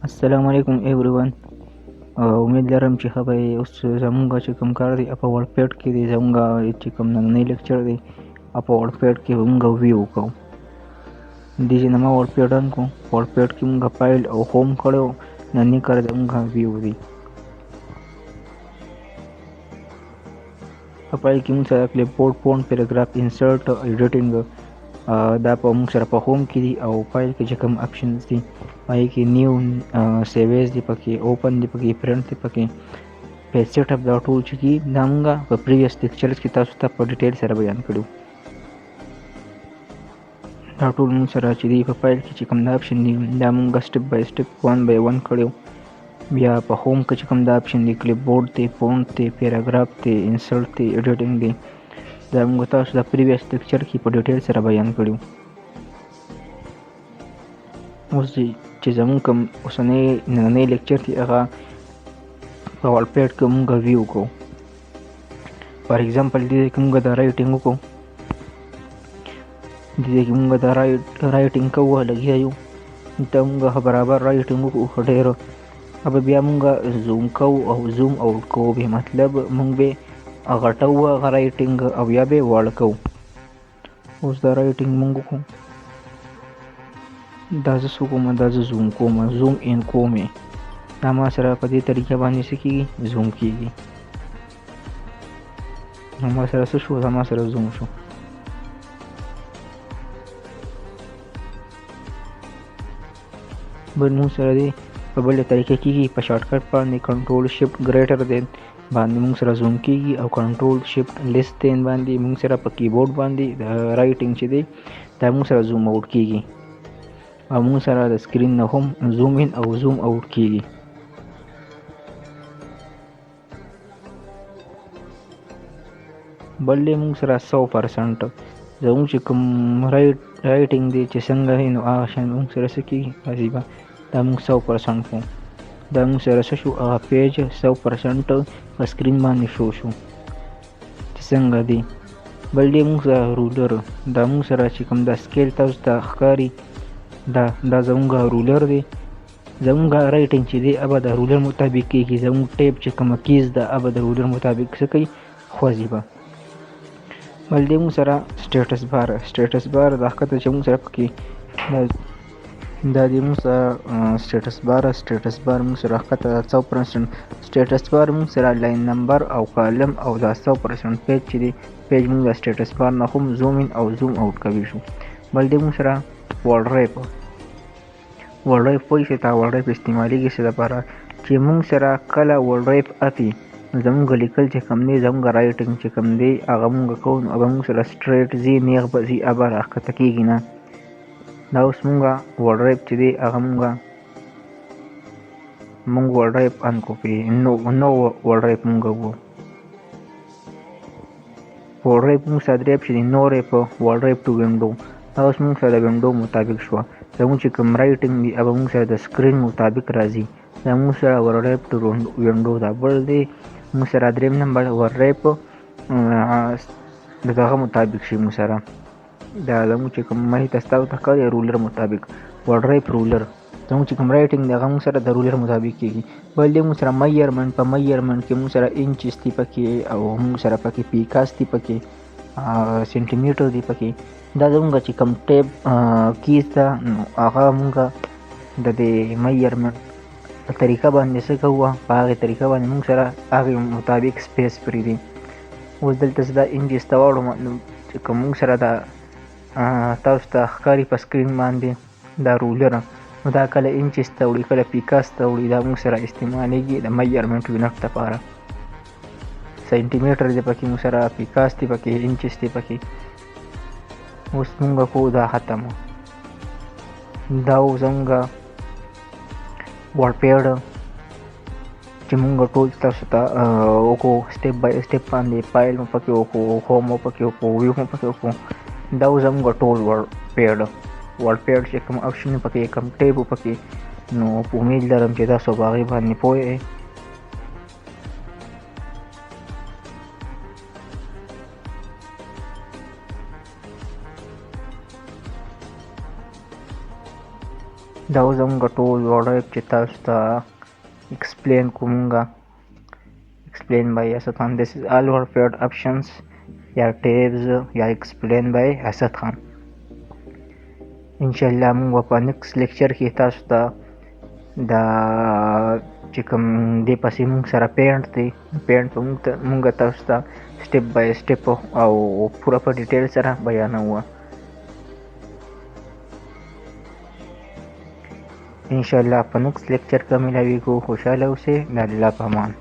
السلام علیکم ایوریون. امید لرم چې ښه به یې. اوس زمونږ چې کوم کار دی په ورډپیډ کې دی، زمونږ چې کوم نننی لیکچر دی په ورډپیډ کې به مونږ ویو کوو. دې چې نه ما ورډپیډ آن کړو، ورډپیډ کې مونږ فایل او هوم کړی و. نننی کار زمونږ ویو دی. په فایل کې مونږ سره کلیپ بورډ، فونټ، پیراګراف، انسرټ، ایډیټینګ دا په مونږ سره په هوم کې دي. او فایل کې چې کوم اپشنز دي پای کې نیو، سیویز دی پکې، اوپن دی پکې، پرنټ دی پکې، پیج سیټ اپ، دا ټول چې دي دا مونږ په پریویس لیکچرز کې تاسو ته په ډیټیل سره بیان کړو. دا ټول مونږ سره چې دی په فایل کې چې کوم دا اپشن دي دا مونږ سټپ بای سټپ 1 by 1 کړو. بیا په هوم کې چې کوم دا اپشن دی کلیپ بورډ دی، فونټ دی، پیراګراف دی، انسرټ دی، ایډیټینګ دی، دا مونږ تاسو د پریویس لیکچر کې په ډیټیل سره بیان کړو. اوس چې زمونږ کوم اوسنی نننی لیکچر دی هغه په ورډپیډ کې مونږ ویو کوو. فار ایگزامپل دې کې مونږ دا رایټینګ وکړو، دې کې مونږ دا رایټینګ کوو، لګیا یو ته مونږ برابر رایټینګ وکړو ډېر. अब بیا مونږ زوم کوو او زوم آوټ کوو، به مطلب مونږ به غټو هغه رایټینګ او یا به وړ کوو. اوس دا رایټینګ مونږ وکړو، دا زه څه کوم، دا زه زوم کوم، زوم ان کوم، دا ما سره په دې طریقه باندې څه کېږي، زوم کېږي. نو ما سره څه شو، دا ما سره زوم شو. بل مونږ سره دی په بله طریقه کېږي، په شارټکټ باندې کنټرول شفټ ګریټر دین باندې مونږ سره زوم کېږي، او کنټرول شفټ لیس دین باندې مونږ سره په کیبورډ باندې د رایټینګ چې دی دا مونږ سره زوم آوټ کېږي، او مونږ سره د سکرین نه هم زوم ان او زوم آوټ کېږي. بل دی مونږ سره 100% زمونږ چې کوم رایټینګ دی چې څنګه دی نو هغه شان مونږ سره څه کېږي، راځي به دا مونږ 100% کوو. دا مونږ سره څه شو، هغه پیج 100% په سکرین باندې شو چې څنګه دی. بل دی مونږ سره رولر، دا مونږ سره چې کوم دا سکیل تاسو ته ښکاري دا زمونږ رولر دی. زمونږ رایټینګ چې دی ابه د رولر مطابق کېږي، زمونږ ټیپ چې کومه کیز ده ابه د رولر مطابق څه کوي، خوځي به. بل دی مونږ سره سټیټس بار، سټیټس بار دا ښکته چې مونږ سره پکې دا دی مونږ سره سټیټس بار مونږ سره ښکته 100%. سټیټس بار مونږ سره لاین نمبر او کالم او دا 100% پیج چې دی پیج مونږ د سټیټس بار نه هم زوم ان او زوم آوټ کوي شو. بل دی مونږ سره ورډ ریپ پوه شئ ته ورډ ریپ استعمالیږي څه دپاره چې مونږ سره کله ورډ ریپ اتی زمونږ لیکل چې کوم دی، زمونږ رایټینګ چې کوم دی هغه مونږ کوو، نو هغه مونږ سره سټریټ ځي، نیغ به ځي، هغه راښکته کېږي نه. دا اوس مونږ ورډ ریپ چې دی هغه مونږ ورډ ریپ ان کو پرې نو ورډ ریپ مونږ وو. ورډ ریپ مونږ سره درې اپشن دي، نو ریپ، ورډ ریپ ټو وینډو. دا اوس مونږ سره د وینډو مطابق شوه. زمونږ چې کوم رایټینګ دی هغه مونږ سره د سکرین مطابق راځي، دا مونږ سره ورډ ریپ ټو وینډو ده. بل دی مونږ سره درېیم نمبر ورډ ریپ د دغه مطابق شي مونږ سره، دا زمونږ چې کوم مخې ته ستاسو ته ښکاري رولر مطابق ورډ ریپ رولر. زمونږ چې کوم رایټینګ دی هغه مونږ سره د رولر مطابق کېږي. بل دی مونږ سره میرمنټ، په میرمنټ کې مونږ سره انچز دي پکې، او مونږ سره پکې پیکاس دي پکې، سینټي میټر دی پکې. دا زمونږ چې کوم ټیپ کیز ده نو هغه مونږ د دې میرمنټ په طریقه باندې څه کوو، په هغې طریقه باندې مونږ سره هغې مطابق سپیس پرېږدي. اوس دلته زه دا انچز ته واړم چې کوم مونږ سره دا تاسو ته ښکاري په سکرین باندې دا رولر، نو دا کله انچز ته وړي کله پیکاس ته وړي، دا مونږ سره استعمالیږي د میرمنټ یونټ دپاره. سینټي میټر دی پکې مونږ سره، پیکاس دی پکې، انچز دی پکې. اوس مونږ کوو دا ختمه. دا و زمونږ ورډپیډ چې مونږ ټول تاسو ته وکړو سټیپ بای سټیپ باندې. فایل مو پکې وکړو، هوم مو پکې وکړو، ویو مو پکې وکړو. دا و زمونږ ټول ورډپیډ چې کوم اپشن پکې کوم ټیب پکې، نو امید لرم چې تاسو په هغې باندې پوه یې. دا اوس زمونږ ټول وړايب چې تاسو ته explain کومه explain by Asad Khan. This is all our favorite options یا tabs یا explain by Asad Khan. انشاءالله موږ په نیکس لیکچر کې تاسو ته دا چې کوم دې پسې موږ سره پینټ دی پینټ به موږ تاسو ته سټپ بای سټپ او پوره په ډیټیل سره بیانوو. انشاءالله په نیکس لیکچر کې ملاویږو. خوشحاله اوسئ. د الله په امان.